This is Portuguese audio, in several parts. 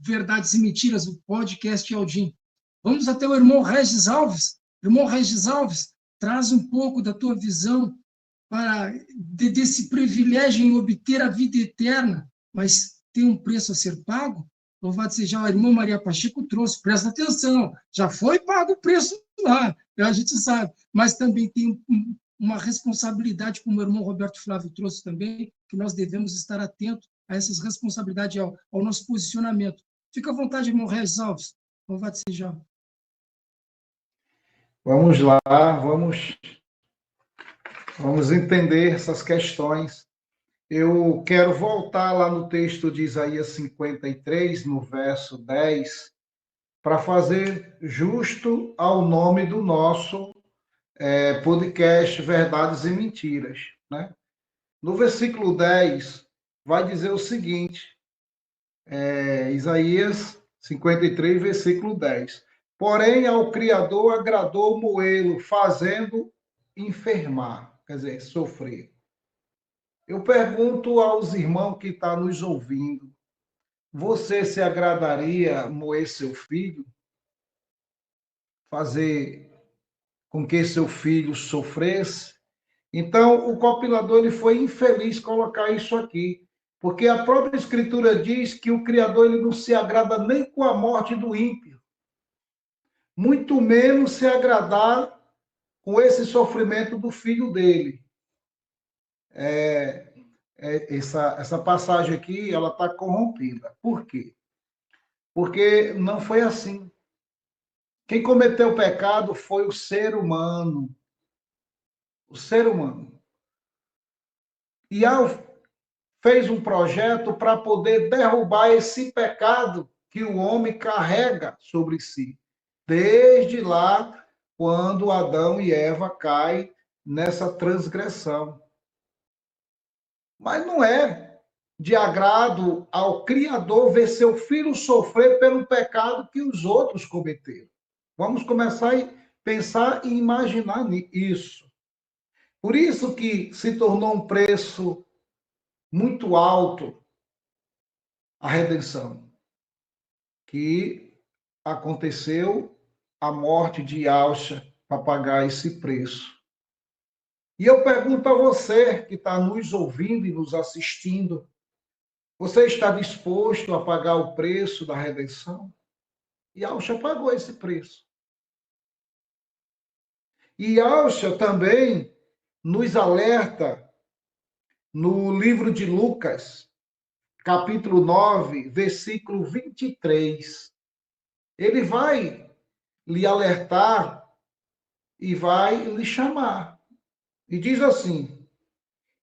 Verdades e Mentiras, o podcast Aldim. Vamos até o irmão Regis Alves. Irmão Regis Alves, traz um pouco da tua visão desse privilégio em obter a vida eterna, mas tem um preço a ser pago? Louvado seja a irmã Maria Pacheco trouxe, presta atenção, já foi pago o preço lá, a gente sabe, mas também tem uma responsabilidade, como o irmão Roberto Flávio trouxe também, que nós devemos estar atentos a essas responsabilidades, ao nosso posicionamento. Fica à vontade, irmão Regis Alves. Louvado seja. Vamos lá, vamos entender essas questões. Eu quero voltar lá no texto de Isaías 53, no verso 10, para fazer justo ao nome do nosso podcast Verdades e Mentiras, né? No versículo 10, vai dizer o seguinte, Isaías 53, versículo 10. Porém, ao Criador agradou moê-lo, fazendo enfermar, quer dizer, sofrer. Eu pergunto aos irmãos que estão nos ouvindo, você se agradaria moer seu filho? Fazer com que seu filho sofresse? Então, o compilador ele foi infeliz colocar isso aqui, porque a própria Escritura diz que o Criador ele não se agrada nem com a morte do ímpio, muito menos se agradar com esse sofrimento do filho dele. Essa passagem aqui ela está corrompida. Por quê? Porque não foi assim. Quem cometeu o pecado foi o ser humano. O ser humano. E fez um projeto para poder derrubar esse pecado que o homem carrega sobre si. Desde lá, quando Adão e Eva caem nessa transgressão. Mas não é de agrado ao Criador ver seu filho sofrer pelo pecado que os outros cometeram. Vamos começar a pensar e imaginar isso. Por isso que se tornou um preço muito alto a redenção, que aconteceu a morte de Yahshua para pagar esse preço. E eu pergunto a você que está nos ouvindo e nos assistindo, você está disposto a pagar o preço da redenção? Yahshua pagou esse preço. E Yahshua também nos alerta no livro de Lucas, capítulo 9, versículo 23. Ele vai lhe alertar e vai lhe chamar. E diz assim: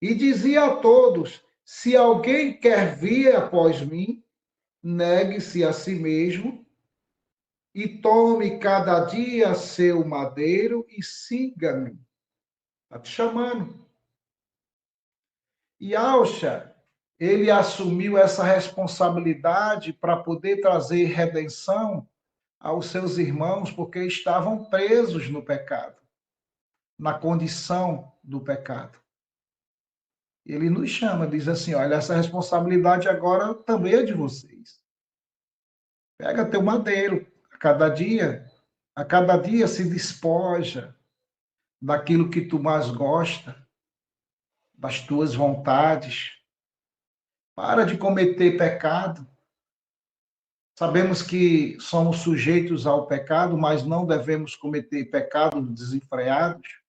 e dizia a todos: se alguém quer vir após mim, negue-se a si mesmo e tome cada dia seu madeiro e siga-me. Está te chamando. E Yahshua, ele assumiu essa responsabilidade para poder trazer redenção aos seus irmãos, porque estavam presos no pecado, na condição do pecado. Ele nos chama, diz assim, olha, essa responsabilidade agora também é de vocês. Pega teu madeiro, a cada dia se despoja daquilo que tu mais gosta, das tuas vontades. Para de cometer pecado. Sabemos que somos sujeitos ao pecado, mas não devemos cometer pecados desenfreados.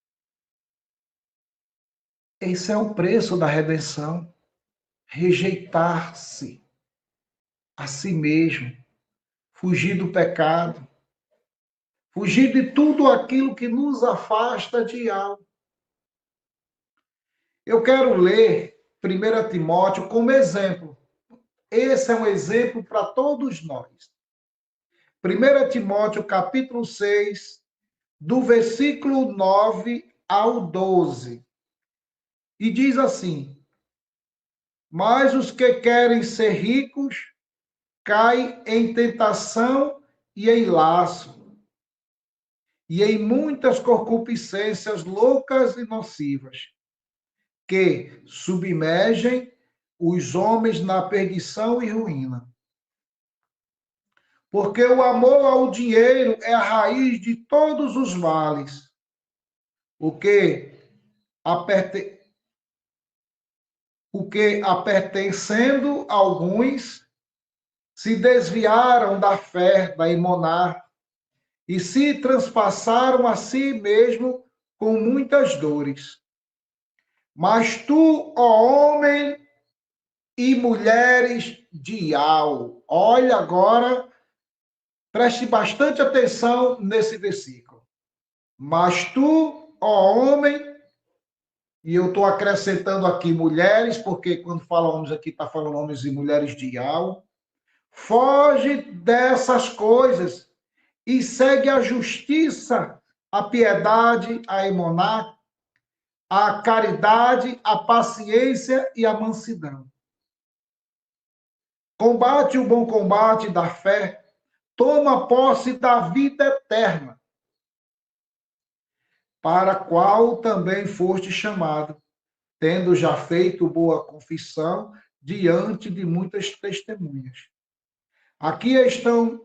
Esse é o preço da redenção. Rejeitar-se a si mesmo, fugir do pecado, fugir de tudo aquilo que nos afasta de algo. Eu quero ler 1 Timóteo como exemplo. Esse é um exemplo para todos nós. 1 Timóteo, capítulo 6, do versículo 9 ao 12. E diz assim: mas os que querem ser ricos caem em tentação e em laço, e em muitas concupiscências loucas e nocivas, que submergem os homens na perdição e ruína. porque o amor ao dinheiro é a raiz de todos os males. O que pertencendo alguns se desviaram da fé da imoná e se transpassaram a si mesmo com muitas dores. Mas tu, ó homem e mulheres de Ial, olha agora, preste bastante atenção nesse versículo. Mas tu, ó homem, e eu estou acrescentando aqui mulheres, porque quando fala homens aqui, está falando homens e mulheres de Ial, foge dessas coisas e segue a justiça, a piedade, a imoná, a caridade, a paciência e a mansidão. Combate o bom combate da fé, toma posse da vida eterna, para a qual também foste chamado, tendo já feito boa confissão diante de muitas testemunhas. Aqui estão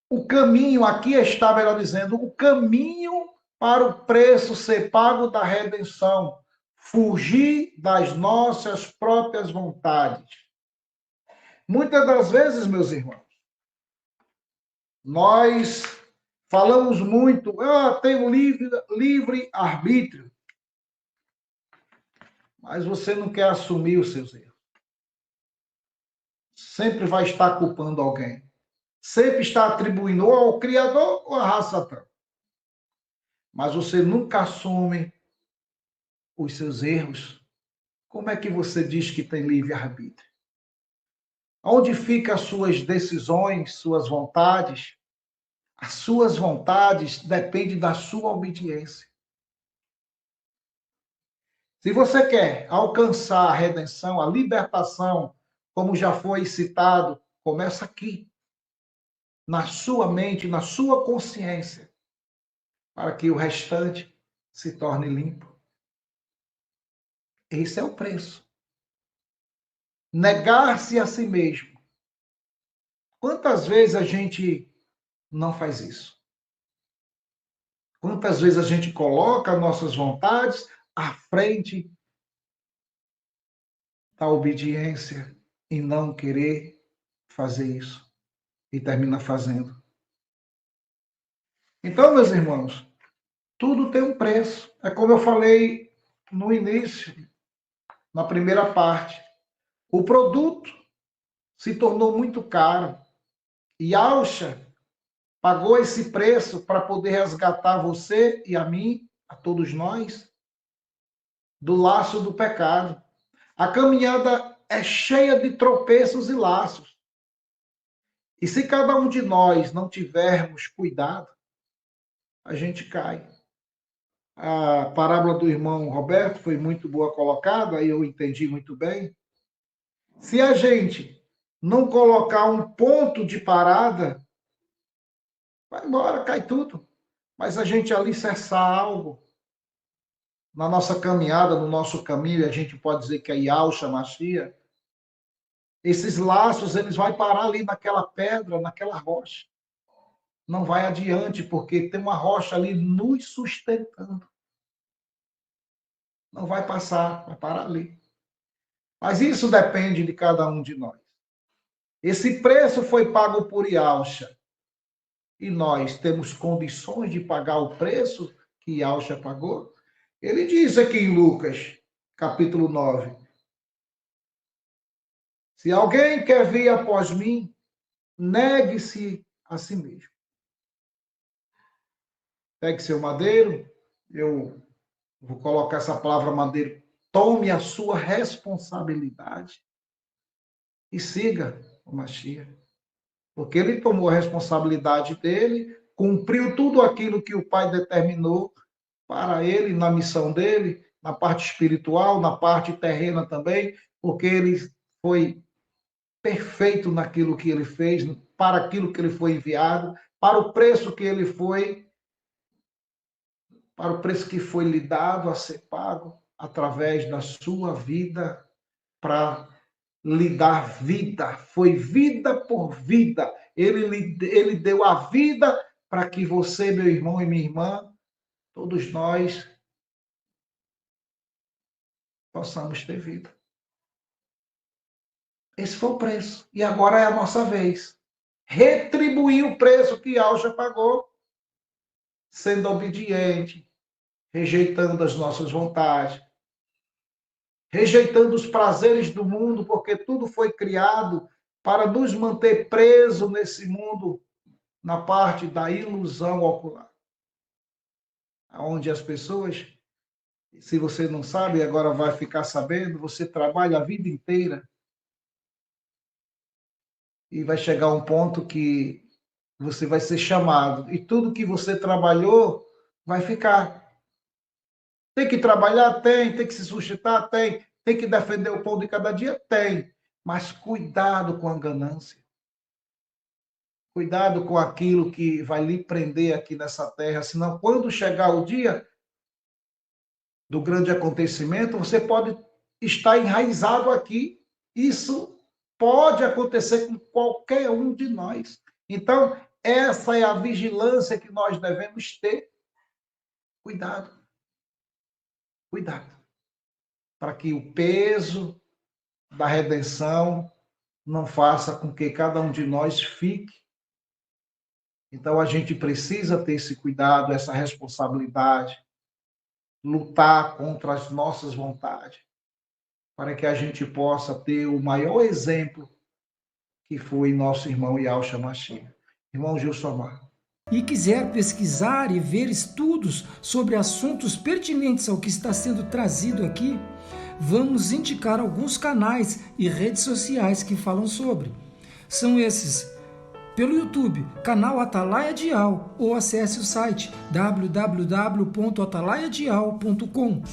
o caminho, aqui está, melhor dizendo, o caminho para o preço ser pago da redenção, fugir das nossas próprias vontades. Muitas das vezes, meus irmãos, nós falamos muito, tenho livre arbítrio, mas você não quer assumir os seus erros. Sempre vai estar culpando alguém. Sempre está atribuindo ou ao Criador ou à raça Satã. Mas você nunca assume os seus erros. Como é que você diz que tem livre-arbítrio? Onde ficam as suas decisões, suas vontades? As suas vontades dependem da sua obediência. Se você quer alcançar a redenção, a libertação, como já foi citado, começa aqui, na sua mente, na sua consciência, para que o restante se torne limpo. Esse é o preço. Negar-se a si mesmo. Quantas vezes a gente não faz isso? Quantas vezes a gente coloca nossas vontades à frente da obediência e não querer fazer isso e termina fazendo? Então, meus irmãos, tudo tem um preço. É como eu falei no início, na primeira parte. O produto se tornou muito caro e Alcha pagou esse preço para poder resgatar você e a mim, a todos nós, do laço do pecado. A caminhada é cheia de tropeços e laços. E se cada um de nós não tivermos cuidado, a gente cai. A parábola do irmão Roberto foi muito boa colocada, e eu entendi muito bem. Se a gente não colocar um ponto de parada, vai embora, cai tudo. Mas a gente alicerçar algo na nossa caminhada, no nosso caminho, a gente pode dizer que é Yahshua Mashiach, esses laços, eles vão parar ali naquela pedra, naquela rocha. Não vai adiante, porque tem uma rocha ali nos sustentando. Não vai passar, vai parar ali. Mas isso depende de cada um de nós. Esse preço foi pago por Yahshua. E nós temos condições de pagar o preço que Yahshua pagou? Ele diz aqui em Lucas, capítulo 9. Se alguém quer vir após mim, negue-se a si mesmo. Pegue seu madeiro, eu vou colocar essa palavra madeiro, tome a sua responsabilidade e siga o Mashiach. Porque ele tomou a responsabilidade dele, cumpriu tudo aquilo que o Pai determinou para ele, na missão dele, na parte espiritual, na parte terrena também, porque ele foi perfeito naquilo que ele fez, para aquilo que ele foi enviado, para o preço que ele foi, para o preço que foi lhe dado a ser pago através da sua vida para lhe dar vida, foi vida por vida. Ele deu a vida para que você, meu irmão e minha irmã, todos nós possamos ter vida. Esse foi o preço. E agora é a nossa vez. Retribuir o preço que Yahshua pagou, sendo obediente, rejeitando as nossas vontades, rejeitando os prazeres do mundo, porque tudo foi criado para nos manter presos nesse mundo, na parte da ilusão ocular. Onde as pessoas, se você não sabe, agora vai ficar sabendo, você trabalha a vida inteira e vai chegar um ponto que você vai ser chamado e tudo que você trabalhou vai ficar. Tem que trabalhar? Tem que se sustentar? Tem que defender o pão de cada dia? Tem. Mas cuidado com a ganância. Cuidado com aquilo que vai lhe prender aqui nessa terra, senão quando chegar o dia do grande acontecimento, você pode estar enraizado aqui. Isso pode acontecer com qualquer um de nós. Então, essa é a vigilância que nós devemos ter. Cuidado. Cuidado. Para que o peso da redenção não faça com que cada um de nós fique. Então, a gente precisa ter esse cuidado, essa responsabilidade, lutar contra as nossas vontades, para que a gente possa ter o maior exemplo que foi nosso irmão Yahshua Mashiach. Irmão Gilsomar. E quiser pesquisar e ver estudos sobre assuntos pertinentes ao que está sendo trazido aqui, vamos indicar alguns canais e redes sociais que falam sobre. São esses: pelo YouTube, canal Atalaia Dial, ou acesse o site www.atalaiadial.com.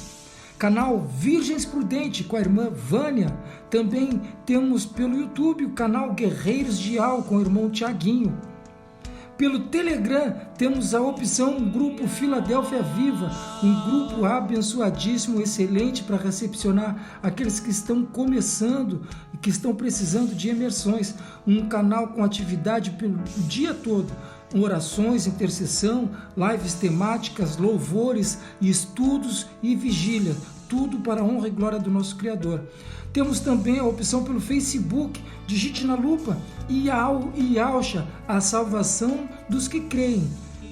Canal Virgens Prudente com a irmã Vânia. Também temos pelo YouTube o canal Guerreiros Dial com o irmão Tiaguinho. Pelo Telegram temos a opção Grupo Filadélfia Viva, um grupo abençoadíssimo, excelente para recepcionar aqueles que estão começando e que estão precisando de imersões. Um canal com atividade pelo dia todo, orações, intercessão, lives temáticas, louvores, estudos e vigília, tudo para a honra e glória do nosso Criador. Temos também a opção pelo Facebook, digite na lupa Yahshua, a salvação dos que creem.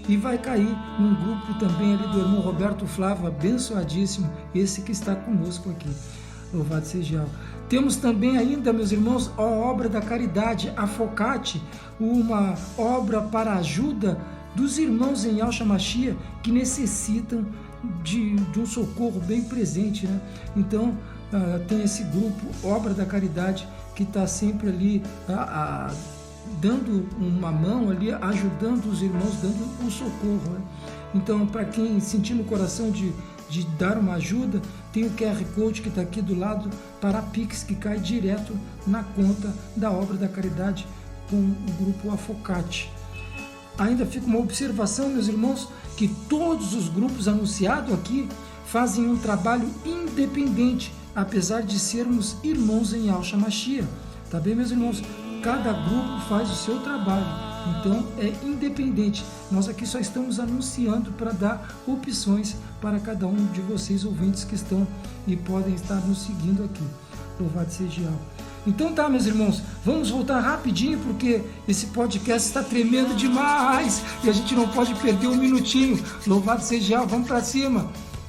E vai cair num grupo também ali do irmão Roberto Flávio, abençoadíssimo, esse que está conosco aqui. Louvado seja Yahweh. Temos também ainda, meus irmãos, a obra da caridade, a Focate, uma obra para a ajuda dos irmãos em Yahshua Mashiach que necessitam de um socorro bem presente, né? Então, tem esse grupo, Obra da Caridade, que está sempre ali dando uma mão ali, ajudando os irmãos, dando um socorro, né? Então, para quem sentir no coração de dar uma ajuda, tem o QR Code que está aqui do lado para a Pix, que cai direto na conta da Obra da Caridade com o grupo Afocate. Ainda fica uma observação, meus irmãos, que todos os grupos anunciados aqui fazem um trabalho independente, apesar de sermos irmãos em Yahshua Mashiach. Tá bem, meus irmãos? Cada grupo faz o seu trabalho, então é independente. Nós aqui só estamos anunciando para dar opções para cada um de vocês, ouvintes que estão e podem estar nos seguindo aqui. Louvado seja Yahweh. Então tá, meus irmãos, vamos voltar rapidinho, porque esse podcast está tremendo demais e a gente não pode perder um minutinho. Louvado seja Yahweh, vamos para cima.